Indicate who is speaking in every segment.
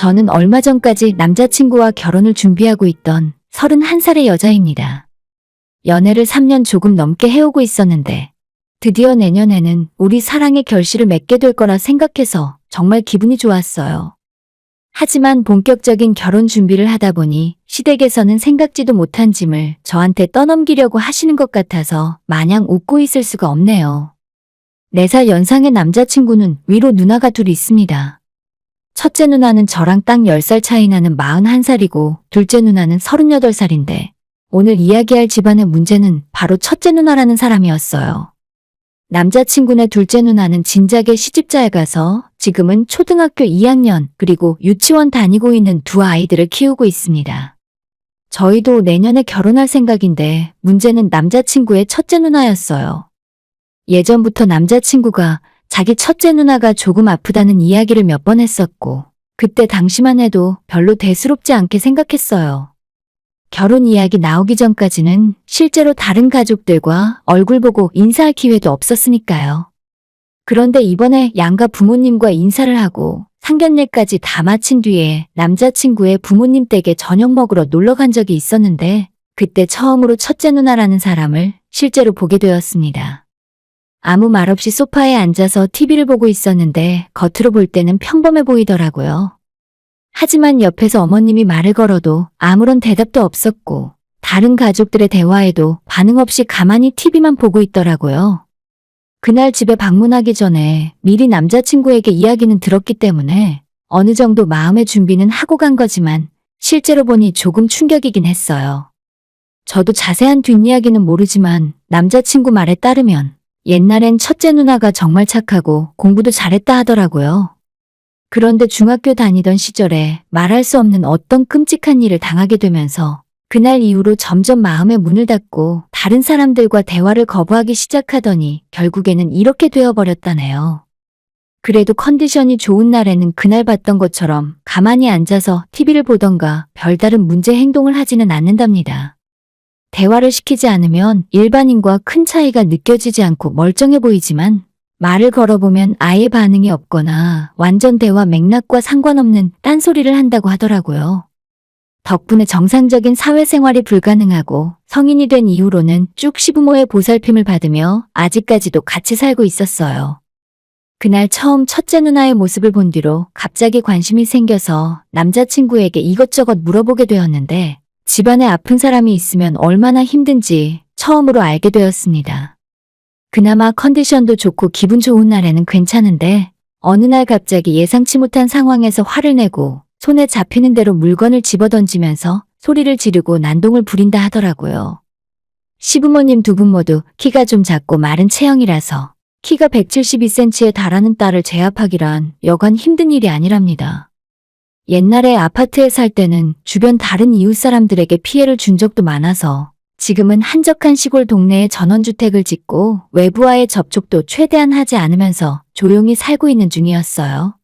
Speaker 1: 저는 얼마 전까지 남자친구와 결혼을 준비하고 있던 31살의 여자입니다. 연애를 3년 조금 넘게 해오고 있었는데 드디어 내년에는 우리 사랑의 결실을 맺게 될 거라 생각해서 정말 기분이 좋았어요. 하지만 본격적인 결혼 준비를 하다 보니 시댁에서는 생각지도 못한 짐을 저한테 떠넘기려고 하시는 것 같아서 마냥 웃고 있을 수가 없네요. 4살 연상의 남자친구는 위로 누나가 둘 있습니다. 첫째 누나는 저랑 딱 10살 차이 나는 41살이고 둘째 누나는 38살인데 오늘 이야기할 집안의 문제는 바로 첫째 누나라는 사람이었어요. 남자친구네 둘째 누나는 진작에 시집잘 가서 지금은 초등학교 2학년 그리고 유치원 다니고 있는 두 아이들을 키우고 있습니다. 저희도 내년에 결혼할 생각인데 문제는 남자친구의 첫째 누나였어요. 예전부터 남자친구가 자기 첫째 누나가 조금 아프다는 이야기를 몇 번 했었고 그때 당시만 해도 별로 대수롭지 않게 생각했어요. 결혼 이야기 나오기 전까지는 실제로 다른 가족들과 얼굴 보고 인사할 기회도 없었으니까요. 그런데 이번에 양가 부모님과 인사를 하고 상견례까지 다 마친 뒤에 남자친구의 부모님 댁에 저녁 먹으러 놀러 간 적이 있었는데 그때 처음으로 첫째 누나라는 사람을 실제로 보게 되었습니다. 아무 말 없이 소파에 앉아서 TV를 보고 있었는데 겉으로 볼 때는 평범해 보이더라고요. 하지만 옆에서 어머님이 말을 걸어도 아무런 대답도 없었고 다른 가족들의 대화에도 반응 없이 가만히 TV만 보고 있더라고요. 그날 집에 방문하기 전에 미리 남자친구에게 이야기는 들었기 때문에 어느 정도 마음의 준비는 하고 간 거지만 실제로 보니 조금 충격이긴 했어요. 저도 자세한 뒷이야기는 모르지만 남자친구 말에 따르면 옛날엔 첫째 누나가 정말 착하고 공부도 잘했다 하더라고요. 그런데 중학교 다니던 시절에 말할 수 없는 어떤 끔찍한 일을 당하게 되면서 그날 이후로 점점 마음의 문을 닫고 다른 사람들과 대화를 거부하기 시작하더니 결국에는 이렇게 되어버렸다네요. 그래도 컨디션이 좋은 날에는 그날 봤던 것처럼 가만히 앉아서 TV를 보던가 별다른 문제 행동을 하지는 않는답니다. 대화를 시키지 않으면 일반인과 큰 차이가 느껴지지 않고 멀쩡해 보이지만 말을 걸어보면 아예 반응이 없거나 완전 대화 맥락과 상관없는 딴소리를 한다고 하더라고요. 덕분에 정상적인 사회생활이 불가능하고 성인이 된 이후로는 쭉 시부모의 보살핌을 받으며 아직까지도 같이 살고 있었어요. 그날 처음 첫째 누나의 모습을 본 뒤로 갑자기 관심이 생겨서 남자친구에게 이것저것 물어보게 되었는데 집안에 아픈 사람이 있으면 얼마나 힘든지 처음으로 알게 되었습니다. 그나마 컨디션도 좋고 기분 좋은 날에는 괜찮은데 어느 날 갑자기 예상치 못한 상황에서 화를 내고 손에 잡히는 대로 물건을 집어던지면서 소리를 지르고 난동을 부린다 하더라고요. 시부모님 두 분 모두 키가 좀 작고 마른 체형이라서 키가 172cm에 달하는 딸을 제압하기란 여간 힘든 일이 아니랍니다. 옛날에 아파트에 살 때는 주변 다른 이웃 사람들에게 피해를 준 적도 많아서 지금은 한적한 시골 동네에 전원주택을 짓고 외부와의 접촉도 최대한 하지 않으면서 조용히 살고 있는 중이었어요.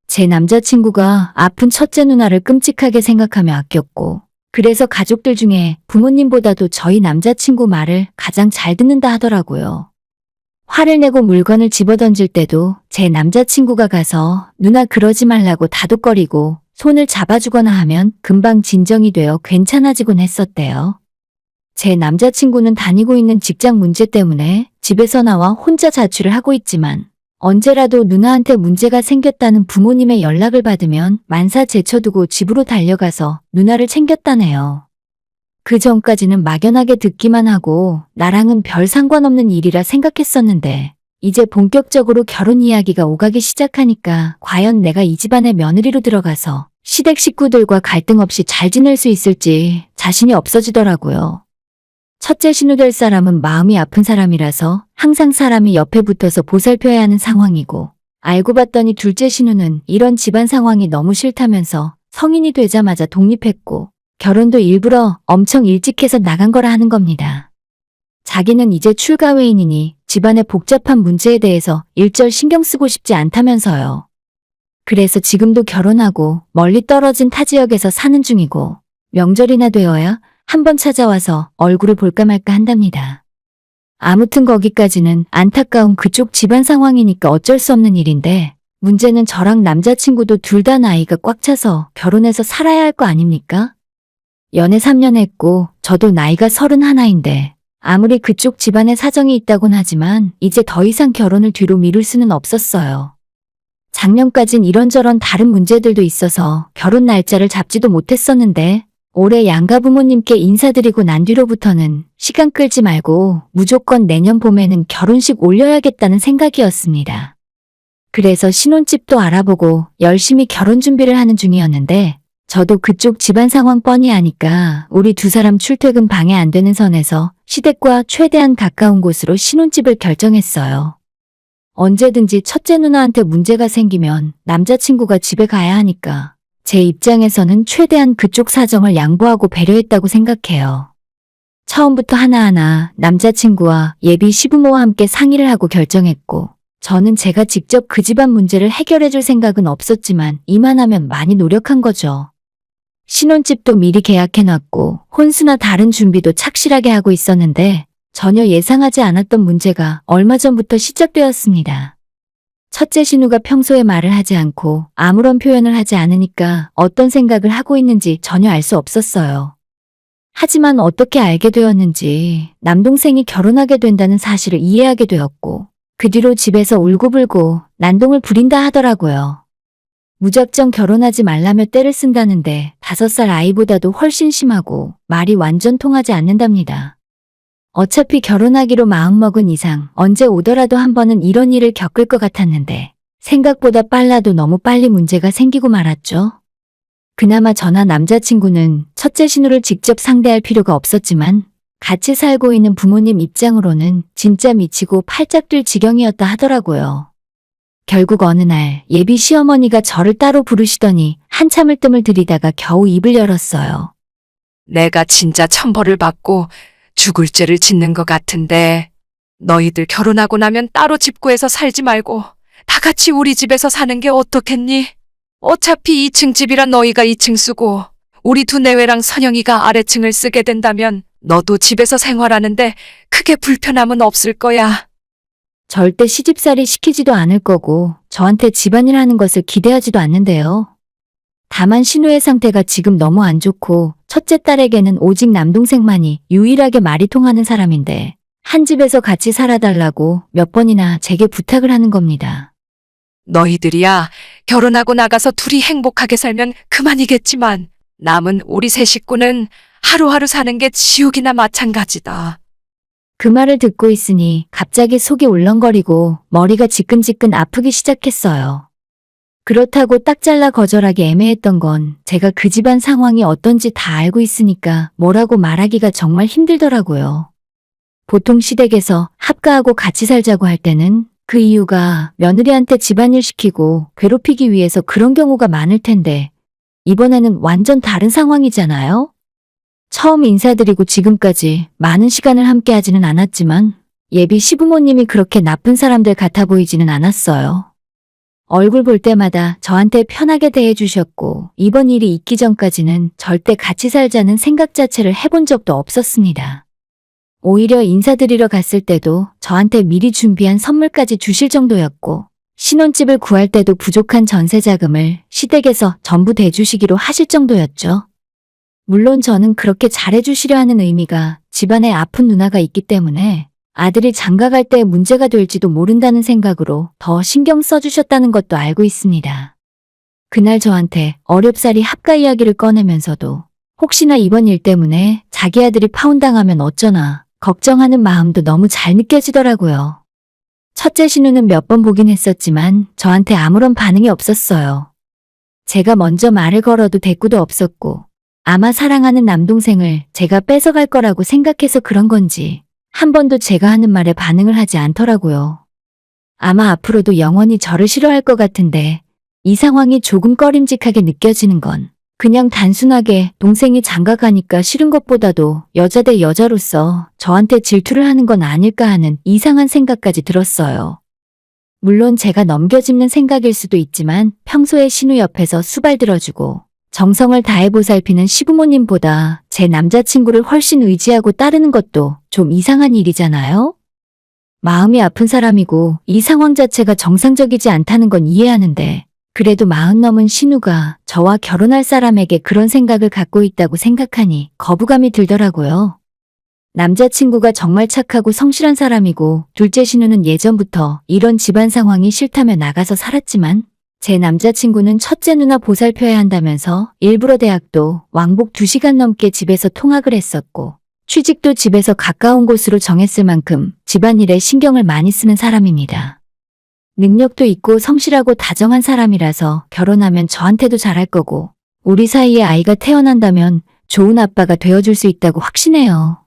Speaker 1: 제 남자친구가 아픈 첫째 누나를 끔찍하게 생각하며 아꼈고 그래서 가족들 중에 부모님보다도 저희 남자친구 말을 가장 잘 듣는다 하더라고요. 화를 내고 물건을 집어던질 때도 제 남자친구가 가서 누나 그러지 말라고 다독거리고 손을 잡아주거나 하면 금방 진정이 되어 괜찮아지곤 했었대요. 제 남자친구는 다니고 있는 직장 문제 때문에 집에서 나와 혼자 자취를 하고 있지만 언제라도 누나한테 문제가 생겼다는 부모님의 연락을 받으면 만사 제쳐두고 집으로 달려가서 누나를 챙겼다네요. 그 전까지는 막연하게 듣기만 하고 나랑은 별 상관없는 일이라 생각했었는데 이제 본격적으로 결혼 이야기가 오가기 시작하니까 과연 내가 이 집안의 며느리로 들어가서 시댁 식구들과 갈등 없이 잘 지낼 수 있을지 자신이 없어지더라고요. 첫째 신우 될 사람은 마음이 아픈 사람이라서 항상 사람이 옆에 붙어서 보살펴야 하는 상황이고 알고 봤더니 둘째 신우는 이런 집안 상황이 너무 싫다면서 성인이 되자마자 독립했고 결혼도 일부러 엄청 일찍 해서 나간 거라 하는 겁니다. 자기는 이제 출가 외인이니 집안의 복잡한 문제에 대해서 일절 신경 쓰고 싶지 않다면서요. 그래서 지금도 결혼하고 멀리 떨어진 타 지역에서 사는 중이고 명절이나 되어야 한번 찾아와서 얼굴을 볼까 말까 한답니다. 아무튼 거기까지는 안타까운 그쪽 집안 상황이니까 어쩔 수 없는 일인데 문제는 저랑 남자친구도 둘 다 나이가 꽉 차서 결혼해서 살아야 할 거 아닙니까? 연애 3년 했고 저도 나이가 31인데 아무리 그쪽 집안에 사정이 있다곤 하지만 이제 더 이상 결혼을 뒤로 미룰 수는 없었어요. 작년까진 이런저런 다른 문제들도 있어서 결혼 날짜를 잡지도 못했었는데 올해 양가 부모님께 인사드리고 난 뒤로부터는 시간 끌지 말고 무조건 내년 봄에는 결혼식 올려야겠다는 생각이었습니다. 그래서 신혼집도 알아보고 열심히 결혼 준비를 하는 중이었는데 저도 그쪽 집안 상황 뻔히 아니까 우리 두 사람 출퇴근 방해 안 되는 선에서 시댁과 최대한 가까운 곳으로 신혼집을 결정했어요. 언제든지 첫째 누나한테 문제가 생기면 남자친구가 집에 가야 하니까 제 입장에서는 최대한 그쪽 사정을 양보하고 배려했다고 생각해요. 처음부터 하나하나 남자친구와 예비 시부모와 함께 상의를 하고 결정했고 저는 제가 직접 그 집안 문제를 해결해 줄 생각은 없었지만 이만하면 많이 노력한 거죠. 신혼집도 미리 계약해놨고 혼수나 다른 준비도 착실하게 하고 있었는데 전혀 예상하지 않았던 문제가 얼마 전부터 시작되었습니다. 첫째 신우가 평소에 말을 하지 않고 아무런 표현을 하지 않으니까 어떤 생각을 하고 있는지 전혀 알 수 없었어요. 하지만 어떻게 알게 되었는지 남동생이 결혼하게 된다는 사실을 이해하게 되었고 그 뒤로 집에서 울고불고 난동을 부린다 하더라고요. 무작정 결혼하지 말라며 떼를 쓴다는데 5살 아이보다도 훨씬 심하고 말이 완전 통하지 않는답니다. 어차피 결혼하기로 마음먹은 이상 언제 오더라도 한 번은 이런 일을 겪을 것 같았는데 생각보다 빨라도 너무 빨리 문제가 생기고 말았죠. 그나마 저나 남자친구는 첫째 신우를 직접 상대할 필요가 없었지만 같이 살고 있는 부모님 입장으로는 진짜 미치고 팔짝 뛸 지경이었다 하더라고요. 결국 어느 날 예비 시어머니가 저를 따로 부르시더니 한참을 뜸을 들이다가 겨우 입을 열었어요.
Speaker 2: 내가 진짜 천벌을 받고 죽을 죄를 짓는 것 같은데 너희들 결혼하고 나면 따로 집 구해서 살지 말고 다 같이 우리 집에서 사는 게 어떻겠니? 어차피 2층 집이라 너희가 2층 쓰고 우리 두 내외랑 선영이가 아래층을 쓰게 된다면 너도 집에서 생활하는데 크게 불편함은 없을 거야.
Speaker 1: 절대 시집살이 시키지도 않을 거고 저한테 집안일 하는 것을 기대하지도 않는데요. 다만 신우의 상태가 지금 너무 안 좋고 첫째 딸에게는 오직 남동생만이 유일하게 말이 통하는 사람인데 한 집에서 같이 살아달라고 몇 번이나 제게 부탁을 하는 겁니다.
Speaker 2: 너희들이야 결혼하고 나가서 둘이 행복하게 살면 그만이겠지만 남은 우리 세 식구는 하루하루 사는 게 지옥이나 마찬가지다.
Speaker 1: 그 말을 듣고 있으니 갑자기 속이 울렁거리고 머리가 지끈지끈 아프기 시작했어요. 그렇다고 딱 잘라 거절하기 애매했던 건 제가 그 집안 상황이 어떤지 다 알고 있으니까 뭐라고 말하기가 정말 힘들더라고요. 보통 시댁에서 합가하고 같이 살자고 할 때는 그 이유가 며느리한테 집안일 시키고 괴롭히기 위해서 그런 경우가 많을 텐데 이번에는 완전 다른 상황이잖아요? 처음 인사드리고 지금까지 많은 시간을 함께 하지는 않았지만 예비 시부모님이 그렇게 나쁜 사람들 같아 보이지는 않았어요. 얼굴 볼 때마다 저한테 편하게 대해주셨고 이번 일이 있기 전까지는 절대 같이 살자는 생각 자체를 해본 적도 없었습니다. 오히려 인사드리러 갔을 때도 저한테 미리 준비한 선물까지 주실 정도였고 신혼집을 구할 때도 부족한 전세 자금을 시댁에서 전부 대주시기로 하실 정도였죠. 물론 저는 그렇게 잘해주시려 하는 의미가 집안에 아픈 누나가 있기 때문에 아들이 장가갈 때 문제가 될지도 모른다는 생각으로 더 신경 써주셨다는 것도 알고 있습니다. 그날 저한테 어렵사리 합가 이야기를 꺼내면서도 혹시나 이번 일 때문에 자기 아들이 파혼당하면 어쩌나 걱정하는 마음도 너무 잘 느껴지더라고요. 첫째 신우는 몇 번 보긴 했었지만 저한테 아무런 반응이 없었어요. 제가 먼저 말을 걸어도 대꾸도 없었고 아마 사랑하는 남동생을 제가 뺏어갈 거라고 생각해서 그런 건지 한 번도 제가 하는 말에 반응을 하지 않더라고요. 아마 앞으로도 영원히 저를 싫어할 것 같은데 이 상황이 조금 꺼림직하게 느껴지는 건 그냥 단순하게 동생이 장가가니까 싫은 것보다도 여자 대 여자로서 저한테 질투를 하는 건 아닐까 하는 이상한 생각까지 들었어요. 물론 제가 넘겨짚는 생각일 수도 있지만 평소에 신우 옆에서 수발 들어주고 정성을 다해 보살피는 시부모님보다 제 남자친구를 훨씬 의지하고 따르는 것도 좀 이상한 일이잖아요? 마음이 아픈 사람이고 이 상황 자체가 정상적이지 않다는 건 이해하는데 그래도 40 넘은 신우가 저와 결혼할 사람에게 그런 생각을 갖고 있다고 생각하니 거부감이 들더라고요. 남자친구가 정말 착하고 성실한 사람이고 둘째 신우는 예전부터 이런 집안 상황이 싫다며 나가서 살았지만 제 남자친구는 첫째 누나 보살펴야 한다면서 일부러 대학도 왕복 2시간 넘게 집에서 통학을 했었고 취직도 집에서 가까운 곳으로 정했을 만큼 집안일에 신경을 많이 쓰는 사람입니다. 능력도 있고 성실하고 다정한 사람이라서 결혼하면 저한테도 잘할 거고 우리 사이에 아이가 태어난다면 좋은 아빠가 되어줄 수 있다고 확신해요.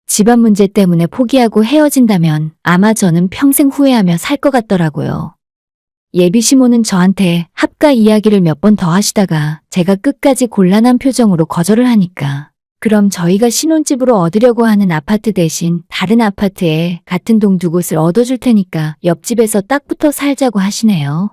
Speaker 1: 집안 문제 때문에 포기하고 헤어진다면 아마 저는 평생 후회하며 살 것 같더라고요. 예비 시모는 저한테 합가 이야기를 몇 번 더 하시다가 제가 끝까지 곤란한 표정으로 거절을 하니까 그럼 저희가 신혼집으로 얻으려고 하는 아파트 대신 다른 아파트에 같은 동 2곳을 얻어줄 테니까 옆집에서 딱 붙어 살자고 하시네요.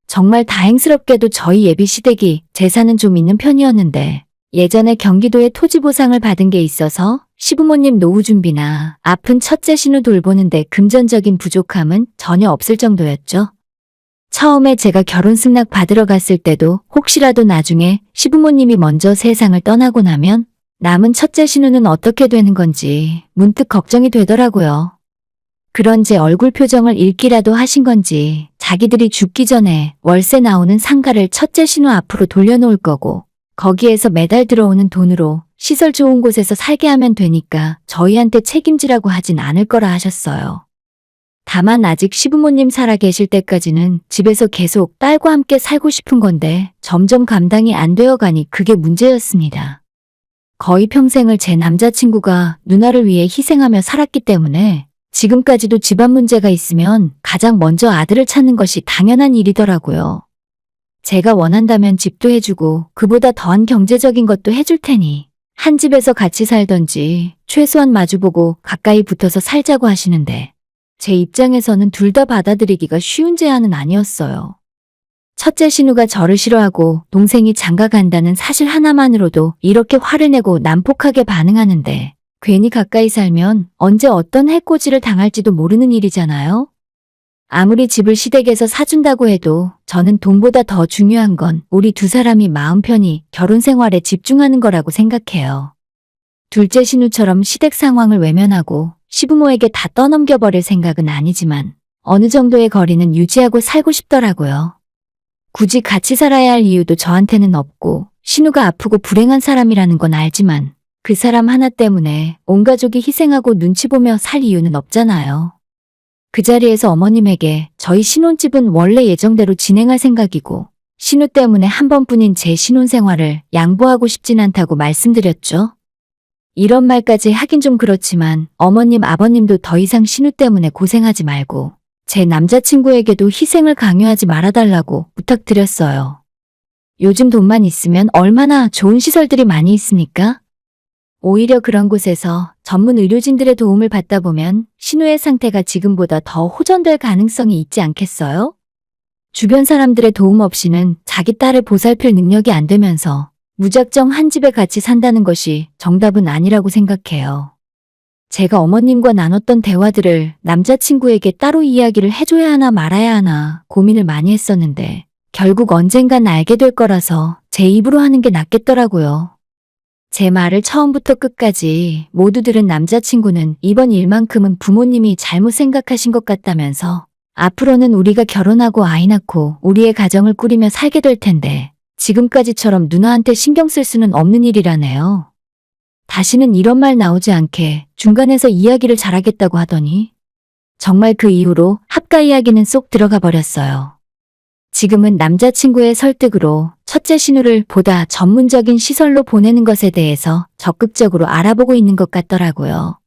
Speaker 1: 정말 다행스럽게도 저희 예비 시댁이 재산은 좀 있는 편이었는데 예전에 경기도에 토지 보상을 받은 게 있어서 시부모님 노후 준비나 아픈 첫째 신우 돌보는데 금전적인 부족함은 전혀 없을 정도였죠. 처음에 제가 결혼 승낙 받으러 갔을 때도 혹시라도 나중에 시부모님이 먼저 세상을 떠나고 나면 남은 첫째 신우는 어떻게 되는 건지 문득 걱정이 되더라고요. 그런 제 얼굴 표정을 읽기라도 하신 건지 자기들이 죽기 전에 월세 나오는 상가를 첫째 신우 앞으로 돌려놓을 거고 거기에서 매달 들어오는 돈으로 시설 좋은 곳에서 살게 하면 되니까 저희한테 책임지라고 하진 않을 거라 하셨어요. 다만 아직 시부모님 살아 계실 때까지는 집에서 계속 딸과 함께 살고 싶은 건데 점점 감당이 안 되어 가니 그게 문제였습니다. 거의 평생을 제 남자친구가 누나를 위해 희생하며 살았기 때문에 지금까지도 집안 문제가 있으면 가장 먼저 아들을 찾는 것이 당연한 일이더라고요. 제가 원한다면 집도 해주고 그보다 더한 경제적인 것도 해줄 테니 한 집에서 같이 살던지 최소한 마주보고 가까이 붙어서 살자고 하시는데 제 입장에서는 둘 다 받아들이기가 쉬운 제안은 아니었어요. 첫째 신우가 저를 싫어하고 동생이 장가 간다는 사실 하나만으로도 이렇게 화를 내고 난폭하게 반응하는데 괜히 가까이 살면 언제 어떤 해코지를 당할지도 모르는 일이잖아요. 아무리 집을 시댁에서 사준다고 해도 저는 돈보다 더 중요한 건 우리 두 사람이 마음 편히 결혼 생활에 집중하는 거라고 생각해요. 둘째 신우처럼 시댁 상황을 외면하고 시부모에게 다 떠넘겨버릴 생각은 아니지만 어느 정도의 거리는 유지하고 살고 싶더라고요. 굳이 같이 살아야 할 이유도 저한테는 없고 신우가 아프고 불행한 사람이라는 건 알지만 그 사람 하나 때문에 온 가족이 희생하고 눈치 보며 살 이유는 없잖아요. 그 자리에서 어머님에게 저희 신혼집은 원래 예정대로 진행할 생각이고 신우 때문에 한 번뿐인 제 신혼생활을 양보하고 싶진 않다고 말씀드렸죠. 이런 말까지 하긴 좀 그렇지만 어머님 아버님도 더 이상 신우 때문에 고생하지 말고 제 남자친구에게도 희생을 강요하지 말아달라고 부탁드렸어요. 요즘 돈만 있으면 얼마나 좋은 시설들이 많이 있습니까? 오히려 그런 곳에서 전문 의료진들의 도움을 받다 보면 신우의 상태가 지금보다 더 호전될 가능성이 있지 않겠어요? 주변 사람들의 도움 없이는 자기 딸을 보살필 능력이 안 되면서 무작정 한 집에 같이 산다는 것이 정답은 아니라고 생각해요. 제가 어머님과 나눴던 대화들을 남자친구에게 따로 이야기를 해줘야 하나 말아야 하나 고민을 많이 했었는데 결국 언젠간 알게 될 거라서 제 입으로 하는 게 낫겠더라고요. 제 말을 처음부터 끝까지 모두 들은 남자친구는 이번 일만큼은 부모님이 잘못 생각하신 것 같다면서 앞으로는 우리가 결혼하고 아이 낳고 우리의 가정을 꾸리며 살게 될 텐데 지금까지처럼 누나한테 신경 쓸 수는 없는 일이라네요. 다시는 이런 말 나오지 않게 중간에서 이야기를 잘하겠다고 하더니 정말 그 이후로 합가 이야기는 쏙 들어가 버렸어요. 지금은 남자친구의 설득으로 첫째 신우를 보다 전문적인 시설로 보내는 것에 대해서 적극적으로 알아보고 있는 것 같더라고요.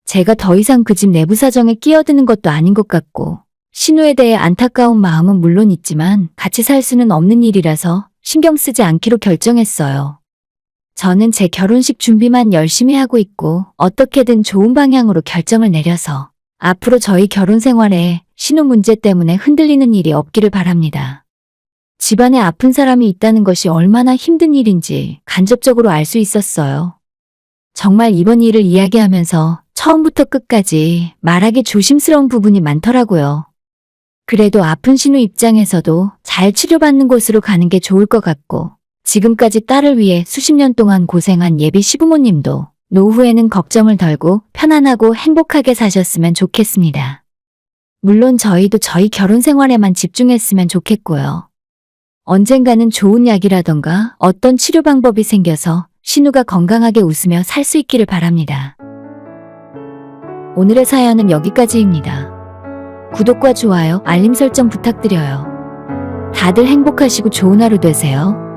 Speaker 1: 제가 더 이상 그 집 내부 사정에 끼어드는 것도 아닌 것 같고 신우에 대해 안타까운 마음은 물론 있지만 같이 살 수는 없는 일이라서 신경 쓰지 않기로 결정했어요. 저는 제 결혼식 준비만 열심히 하고 있고 어떻게든 좋은 방향으로 결정을 내려서 앞으로 저희 결혼 생활에 신우 문제 때문에 흔들리는 일이 없기를 바랍니다. 집안에 아픈 사람이 있다는 것이 얼마나 힘든 일인지 간접적으로 알 수 있었어요. 정말 이번 일을 이야기하면서 처음부터 끝까지 말하기 조심스러운 부분이 많더라고요. 그래도 아픈 신우 입장에서도 잘 치료받는 곳으로 가는 게 좋을 것 같고, 지금까지 딸을 위해 수십 년 동안 고생한 예비 시부모님도 노후에는 걱정을 덜고 편안하고 행복하게 사셨으면 좋겠습니다. 물론 저희도 저희 결혼 생활에만 집중했으면 좋겠고요. 언젠가는 좋은 약이라던가 어떤 치료 방법이 생겨서 신우가 건강하게 웃으며 살 수 있기를 바랍니다. 오늘의 사연은 여기까지입니다. 구독과 좋아요, 알림 설정 부탁드려요. 다들 행복하시고 좋은 하루 되세요.